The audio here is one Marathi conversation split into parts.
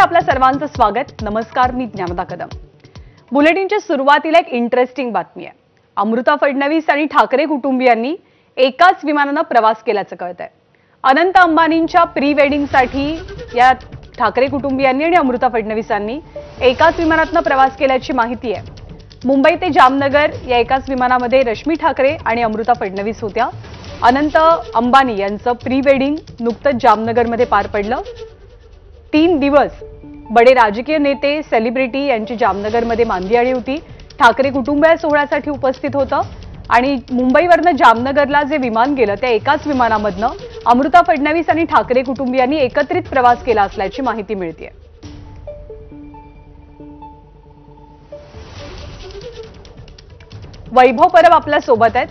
बुलेटिनमध्ये आपल्या सर्वांचं स्वागत। नमस्कार, मी ज्ञानदा कदम। बुलेटिनच्या सुरुवातीला एक इंटरेस्टिंग बातमी आहे। अमृता फडणवीस आणि ठाकरे कुटुंबियांनी एकाच विमानाने प्रवास केल्याचं कळतंय। अनंत अंबानींच्या प्री वेडिंगसाठी या ठाकरे कुटुंबियांनी आणि अमृता फडणवीसांनी एकाच विमानातून प्रवास केल्याची माहिती आहे। मुंबई ते जामनगर या एकाच विमानामध्ये रश्मी ठाकरे आणि अमृता फडणवीस होत्या। अनंत अंबानी यांचं प्री वेडिंग नुकतंच जामनगरमध्ये पार पडलं। 3 दिवस बडे राजकीय नेते सेलिब्रिटी यांची जामनगरमध्ये मांदियाळी होती। ठाकरे कुटुंब या सोहळ्यासाठी उपस्थित होतं आणि मुंबईवरनं जामनगरला जे विमान गेलं त्या एकाच विमानामधनं अमृता फडणवीस आणि ठाकरे कुटुंबियांनी एकत्रित प्रवास केला असल्याची माहिती मिळतेय। वैभव परब आपल्या सोबत आहेत।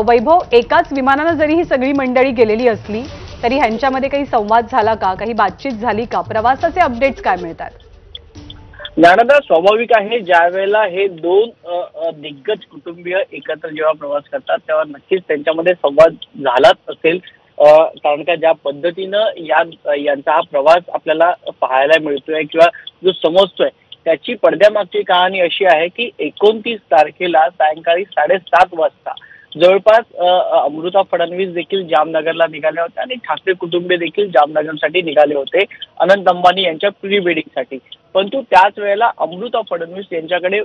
वैभव, एकाच विमानाने जरी ही सगळी मंडळी गेलेली असली तरी ह्यांच्यामध्ये काही संवाद झाला का, काही बातचीत झाली का, प्रवासाचे अपडेट्स काय मिळतात? ज्ञानदा, स्वाभाविक आहे ज्यावेळेला हे दोन दिग्गज कुटुंबीय एकत्र जेव्हा प्रवास करतात तेव्हा नक्कीच त्यांच्यामध्ये संवाद झालाच असेल। कारण का ज्या पद्धतीनं यांचा हा प्रवास आपल्याला पाहायला मिळतोय किंवा जो समजतोय त्याची पडद्यामागची कहाणी अशी आहे की 29 तारखेला सायंकाळी 7:30 वाजता जवळपास अमृता फडणवीस देखील जामनगरला निघाले होते आणि ठाकरे कुटुंबीय देखील जामनगरसाठी निघाले होते अनंत अंबानी यांच्या प्री वेडिंगसाठी। परंतु त्याच वेळेला अमृता फडणवीस यांच्याकडे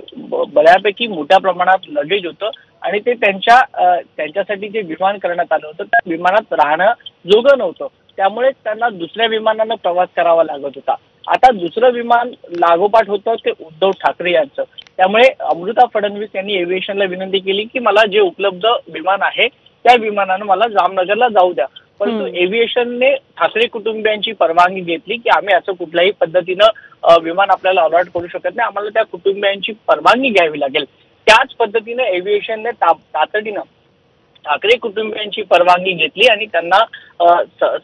बऱ्यापैकी मोठ्या प्रमाणात लगेज होतं आणि ते त्यांच्यासाठी जे विमान करण्यात आलं होतं त्या विमानात राहणं जोगं नव्हतं, त्यामुळे त्यांना दुसऱ्या विमानानं प्रवास करावा लागत होता। आता दुसरं विमान लागोपाठ होतं ते उद्धव ठाकरे यांचं, त्यामुळे अमृता फडणवीस यांनी एव्हिएशनला विनंती केली की मला जे उपलब्ध विमान आहे त्या विमानानं मला जामनगरला जाऊ द्या। परंतु एव्हिएशनने ठाकरे कुटुंबियांची परवानगी घेतली की आम्ही असं कुठल्याही पद्धतीनं विमान आपल्याला अलॉट करू शकत नाही, आम्हाला त्या कुटुंबियांची परवानगी घ्यावी लागेल। त्याच पद्धतीने एव्हिएशनने तातडीनं ठाकरे कुटुंबियांची परवानगी घेतली आणि त्यांना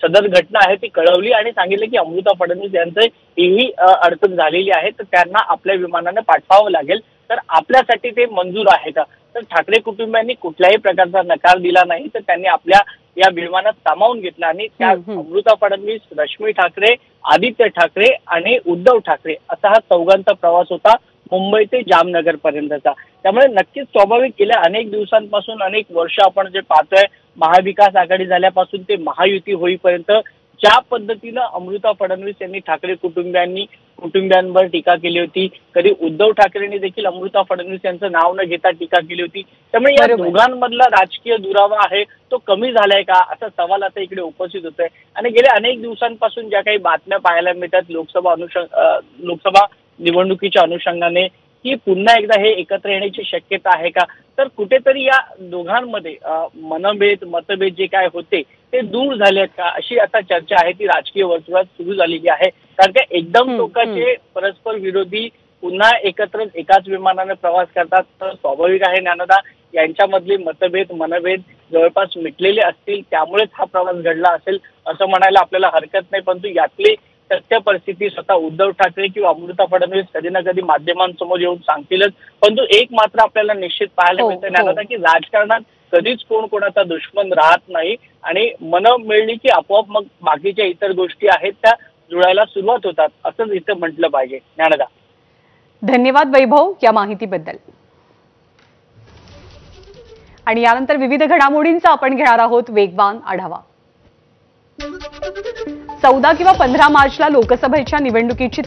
सदर घटना आहे ती कळवली आणि सांगितलं की अमृता फडणवीस यांचं ही अडचण झालेली आहे तर त्यांना आपल्या विमानाने पाठवावं लागेल, तर आपल्यासाठी ते मंजूर आहे का? तर ठाकरे कुटुंबियांनी कुठल्याही प्रकारचा नकार दिला नाही, तर त्यांनी आपल्या या विमानात सामावून घेतलं आणि त्या अमृता फडणवीस, रश्मी ठाकरे, आदित्य ठाकरे आणि उद्धव ठाकरे असा हा चौघांचा प्रवास होता मुंबई ते जामनगर पर्यंतचा। त्यामुळे नक्कीच स्वाभाविक गेल्या अनेक दिवसांपासून अनेक वर्ष आपण जे पाहतोय महाविकास आघाडी झाल्यापासून ते महायुती होईपर्यंत ज्या पद्धतीनं अमृता फडणवीस यांनी ठाकरे कुटुंबियांवर टीका केली होती, कधी उद्धव ठाकरेंनी देखील अमृता फडणवीस यांचं नाव न घेता टीका केली होती। त्यामुळे या दोघांमधला राजकीय दुरावा आहे तो कमी झालाय का असा सवाल आता इकडे उपस्थित होतोय। आणि गेल्या अनेक दिवसांपासून ज्या काही बातम्या पाहायला मिळतात लोकसभा निवडणुकीच्या अनुषंगाने की पुन्हा एकदा हे एकत्र येण्याची शक्यता आहे का, तर कुठेतरी या दोघांमध्ये मतभेद जे काय होते ते दूर झालेत का अशी आता चर्चा आहे ती राजकीय वर्तुळात सुरू झालेली आहे। कारण का एकदम टोकाचे परस्पर विरोधी पुन्हा एकत्र एकाच विमानाने प्रवास करतात तर स्वाभाविक आहे ज्ञानदा यांच्यामधले मनभेद जवळपास मिटलेले असतील, त्यामुळेच हा प्रवास घडला असेल असं म्हणायला आपल्याला हरकत नाही। परंतु यातली सत्य परिस्थिती स्वतः उद्धव ठाकरे किंवा अमृता फडणवीस कधी ना कधी माध्यमांसमोर येऊन सांगतीलच। परंतु एक मात्र आपल्याला निश्चित पाहायला मिळतं ज्ञानदा की राजकारणात कधीच कोण कोणाचा दुश्मन राहत नाही आणि मनं मिळली की आपोआप मग बाकीच्या इतर गोष्टी आहेत त्या जुळायला सुरुवात होतात असंच इथं म्हटलं पाहिजे ज्ञानदा। धन्यवाद वैभव या माहितीबद्दल। आणि यानंतर विविध घडामोडींचा आपण घेणार आहोत वेगवान आढावा। 14 किंवा 15 मार्चला लोकसभेच्या निवडणुकीची